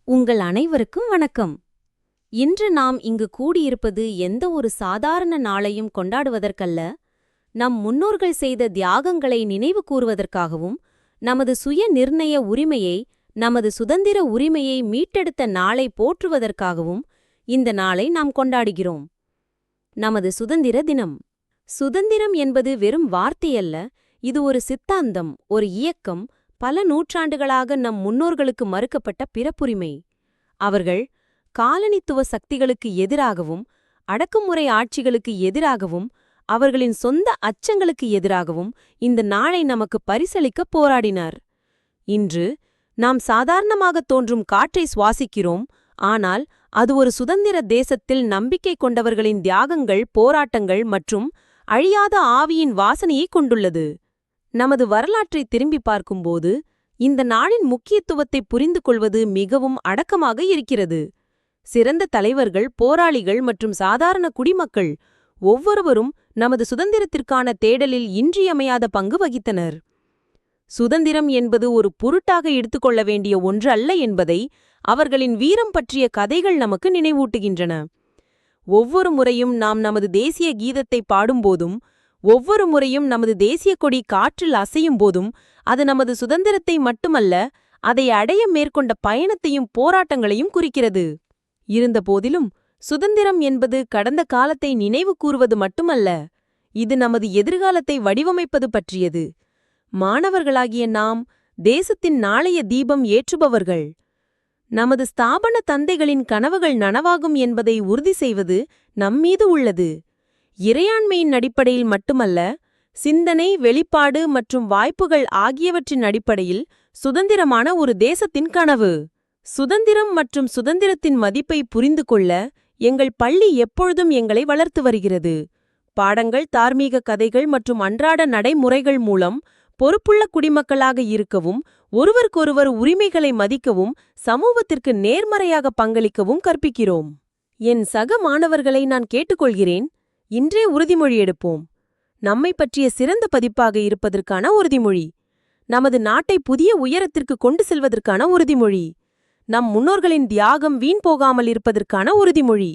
உங்கள் அனைவருக்கும் வணக்கம். இன்று நாம் இங்கு கூடியிருப்பது எந்த ஒரு சாதாரண நாளையும் கொண்டாடுவதற்கல்ல, நம் முன்னோர்கள் செய்த தியாகங்களை நினைவு கூறுவதற்காகவும், நமது சுய நிர்ணய உரிமையை, நமது சுதந்திர உரிமையை மீட்டெடுத்த நாளை போற்றுவதற்காகவும் இந்த நாளை நாம் கொண்டாடுகிறோம். நமது சுதந்திர தினம். சுதந்திரம் என்பது வெறும் வார்த்தையல்ல, இது ஒரு சித்தாந்தம், ஒரு இயக்கம், பல நூற்றாண்டுகளாக நம் முன்னோர்களுக்கு மறுக்கப்பட்ட பிறப்புரிமை. அவர்கள் காலனித்துவ சக்திகளுக்கு எதிராகவும், அடக்குமுறை ஆட்சிகளுக்கு எதிராகவும், அவர்களின் சொந்த அச்சங்களுக்கு எதிராகவும் இந்த நாளை நமக்கு பரிசளிக்க போராடினார். இன்று நாம் சாதாரணமாக தோன்றும் காற்றை சுவாசிக்கிறோம், ஆனால் அது ஒரு சுதந்திர தேசத்தில் நம்பிக்கை கொண்டவர்களின் தியாகங்கள், போராட்டங்கள் மற்றும் அழியாத ஆவியின் வாசனையை கொண்டுள்ளது. நமது வரலாற்றை திரும்பி பார்க்கும்போது இந்த நாளின் முக்கியத்துவத்தை புரிந்து கொள்வது மிகவும் அடக்கமாக இருக்கிறது. சிறந்த தலைவர்கள், போராளிகள் மற்றும் சாதாரண குடிமக்கள் ஒவ்வொருவரும் நமது சுதந்திரத்திற்கான தேடலில் இன்றியமையாத பங்கு வகித்தனர். சுதந்திரம் என்பது ஒரு பொருட்டாக எடுத்துக்கொள்ள வேண்டிய ஒன்று அல்ல என்பதை அவர்களின் வீரம் பற்றிய கதைகள் நமக்கு நினைவூட்டுகின்றன. ஒவ்வொரு முறையும் நாம் நமது தேசிய கீதத்தை பாடும்போதும், ஒவ்வொரு முறையும் நமது தேசிய கொடி காற்றில் அசையும் போதும் அது நமது சுதந்திரத்தை மட்டுமல்ல, அதை அடைய மேற்கொண்ட பயணத்தையும் போராட்டங்களையும் குறிக்கிறது. இருந்தபோதிலும் சுதந்திரம் என்பது கடந்த காலத்தை நினைவு கூறுவது மட்டுமல்ல, இது நமது எதிர்காலத்தை வடிவமைப்பது பற்றியது. மாணவர்களாகிய நாம் தேசத்தின் நாளைய தீபம் ஏற்றுபவர்கள். நமது ஸ்தாபன தந்தைகளின் கனவுகள் நனவாகும் என்பதை உறுதி செய்வது நம்மீது உள்ளது. இறையாண்மையின் அடிப்படையில் மட்டுமல்ல, சிந்தனை, வெளிப்பாடு மற்றும் வாய்ப்புகள் ஆகியவற்றின் அடிப்படையில் சுதந்திரமான ஒரு தேசத்தின் கனவு. சுதந்திரம் மற்றும் சுதந்திரத்தின் மதிப்பை புரிந்து கொள்ள எங்கள் பள்ளி எப்பொழுதும் எங்களை வளர்த்து வருகிறது. பாடங்கள், தார்மீக கதைகள் மற்றும் அன்றாட நடைமுறைகள் மூலம் பொறுப்புள்ள குடிமக்களாக இருக்கவும், ஒருவருக்கொருவர் உரிமைகளை மதிக்கவும், சமூகத்திற்கு நேர்மறையாக பங்களிக்கவும் கற்பிக்கிறோம். என் சக மாணவர்களை நான் கேட்டுக்கொள்கிறேன், இன்றே உறுதிமொழி எடுப்போம். நம்மை பற்றிய சிறந்த பதிப்பாக இருப்பதற்கான உறுதிமொழி. நமது நாட்டை புதிய உயரத்திற்கு கொண்டு செல்வதற்கான உறுதிமொழி. நம் முன்னோர்களின் தியாகம் வீண் போகாமல் இருப்பதற்கான உறுதிமொழி.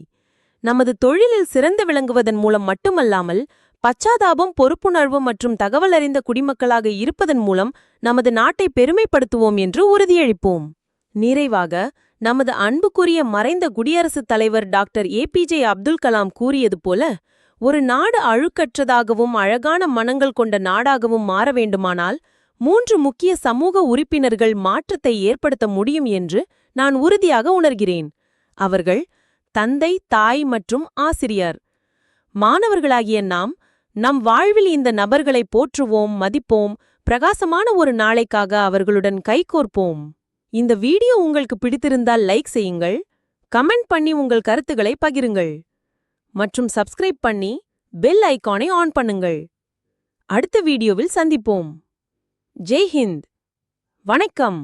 நமது தொழிலில் சிறந்து விளங்குவதன் மூலம் மட்டுமல்லாமல், பச்சாதாபம், பொறுப்புணர்வு மற்றும் தகவல் அறிந்த குடிமக்களாக இருப்பதன் மூலம் நமது நாட்டை பெருமைப்படுத்துவோம் என்று உறுதியளிப்போம். நிறைவாக, நமது அன்புக்குரிய மறைந்த குடியரசுத் தலைவர் டாக்டர் ஏபிஜே அப்துல் கலாம் கூறியது போல, ஒரு நாடு அழுக்கற்றதாகவும் அழகான மனங்கள் கொண்ட நாடாகவும் மாற வேண்டுமானால் 3 முக்கிய சமூக உறுப்பினர்கள் மாற்றத்தை ஏற்படுத்த முடியும் என்று நான் உறுதியாக உணர்கிறேன். அவர்கள் தந்தை, தாய் மற்றும் ஆசிரியர். மாணவர்களாகிய நாம் நம் வாழ்வில் இந்த நபர்களை போற்றுவோம், மதிப்போம், பிரகாசமான ஒரு நாளைக்காக அவர்களுடன் கைகோர்ப்போம். இந்த வீடியோ உங்களுக்கு பிடித்திருந்தால் லைக் செய்யுங்கள், கமெண்ட் பண்ணி உங்கள் கருத்துக்களை பகிருங்கள் மற்றும் சப்ஸ்கிரைப் பண்ணி பெல் ஐகானை ஆன் பண்ணுங்கள். அடுத்த வீடியோவில் சந்திப்போம். ஜெய் ஹிந்த். வணக்கம்.